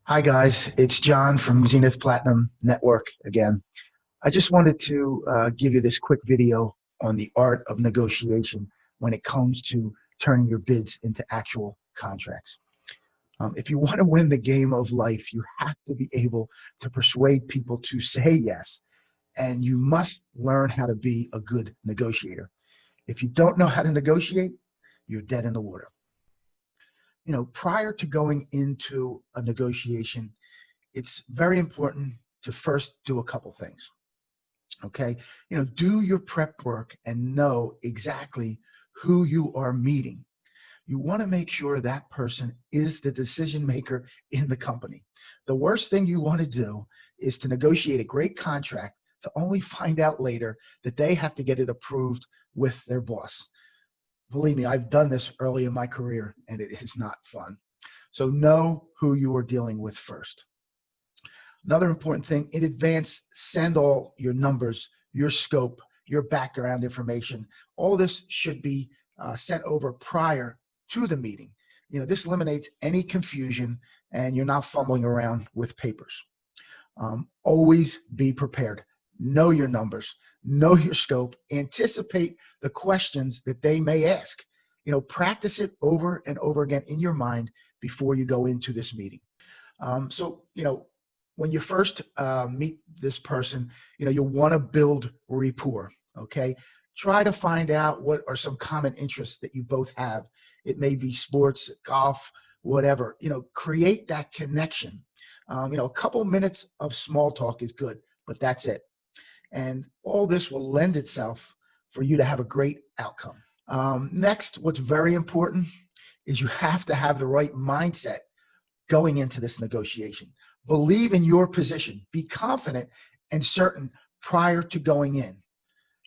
Hi guys, it's John from Zenith Platinum Network again. I just wanted to give you this quick video on the art of negotiation when it comes to turning your bids into actual contracts. If you want to win the game of life, you have to be able to persuade people to say yes, and you must learn how to be a good negotiator. If you don't know how to negotiate, you're dead in the water. Prior to going into a negotiation, it's very important to first do a couple things. Okay. Do your prep work and know exactly who you are meeting. You want to make sure that person is the decision maker in the company. The worst thing you want to do is to negotiate a great contract to only find out later that they have to get it approved with their boss. Believe me, I've done this early in my career and it is not fun. So know who you are dealing with first. Another important thing, in advance, send all your numbers, your scope, your background information. All this should be sent over prior to the meeting. This eliminates any confusion and you're not fumbling around with papers. Always be prepared. Know your numbers, know your scope, anticipate the questions that they may ask. Practice it over and over again in your mind before you go into this meeting. When you first meet this person, you'll want to build rapport. Okay. Try to find out what are some common interests that you both have. It may be sports, golf, whatever. Create that connection. A couple minutes of small talk is good, but that's it. And all this will lend itself for you to have a great outcome. Next, what's very important is you have to have the right mindset going into this negotiation. Believe in your position. Be confident and certain prior to going in.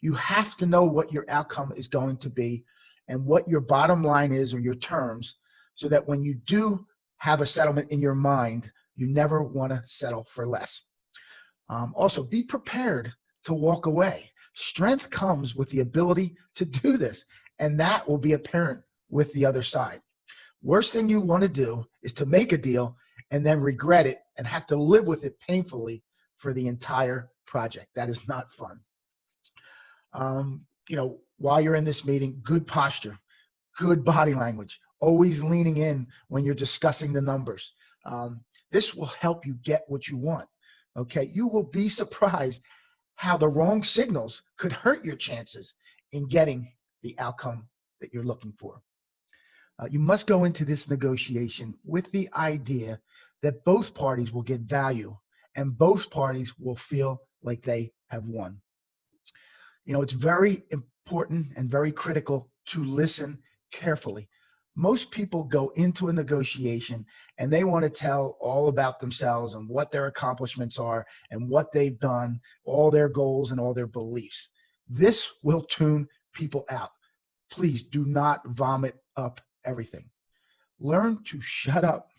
You have to know what your outcome is going to be and what your bottom line is or your terms, so that when you do have a settlement in your mind, you never want to settle for less. Also, be prepared to walk away. Strength comes with the ability to do this, and that will be apparent with the other side. Worst thing you want to do is to make a deal and then regret it and have to live with it painfully for the entire project. That is not fun. While you're in this meeting, good posture, good body language, always leaning in when you're discussing the numbers. This will help you get what you want. Okay. You will be surprised how the wrong signals could hurt your chances in getting the outcome that you're looking for. You must go into this negotiation with the idea that both parties will get value and both parties will feel like they have won. It's very important and very critical to listen carefully. Most people go into a negotiation and they want to tell all about themselves and what their accomplishments are and what they've done, all their goals and all their beliefs. This will tune people out. Please do not vomit up everything. Learn to shut up,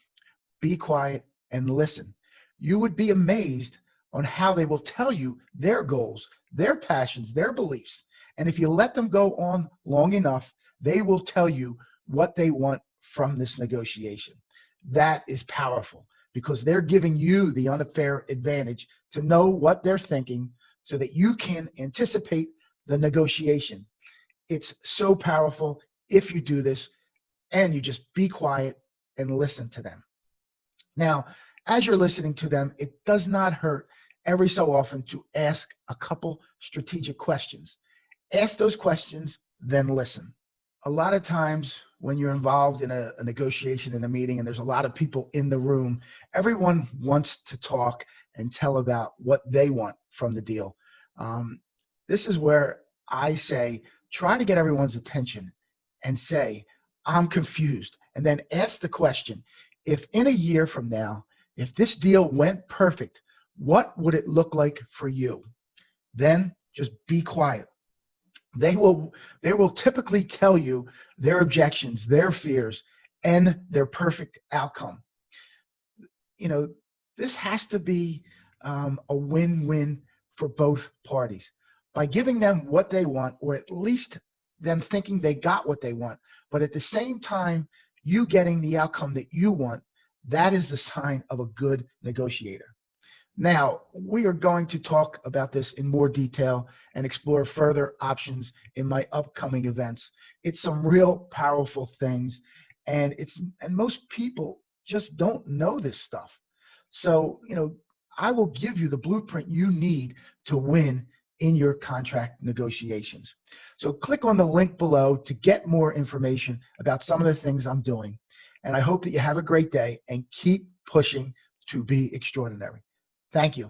be quiet, and listen. You would be amazed on how they will tell you their goals, their passions, their beliefs. And if you let them go on long enough, they will tell you what they want from this negotiation. That is powerful because they're giving you the unfair advantage to know what they're thinking so that you can anticipate the negotiation. It's so powerful if you do this and you just be quiet and listen to them. Now, as you're listening to them, it does not hurt every so often to ask a couple strategic questions. Ask those questions, then listen. A lot of times when you're involved in a negotiation in a meeting and there's a lot of people in the room, everyone wants to talk and tell about what they want from the deal. This is where I say, try to get everyone's attention and say, I'm confused. And then ask the question, if in a year from now, if this deal went perfect, what would it look like for you? Then just be quiet. They will typically tell you their objections, their fears, and their perfect outcome. This has to be a win-win for both parties. By giving them what they want, or at least them thinking they got what they want, but at the same time, you getting the outcome that you want, That is the sign of a good negotiator. Now, we are going to talk about this in more detail and explore further options in my upcoming events. It's some real powerful things, and most people just don't know this stuff. So, I will give you the blueprint you need to win in your contract negotiations. So click on the link below to get more information about some of the things I'm doing. And I hope that you have a great day and keep pushing to be extraordinary. Thank you.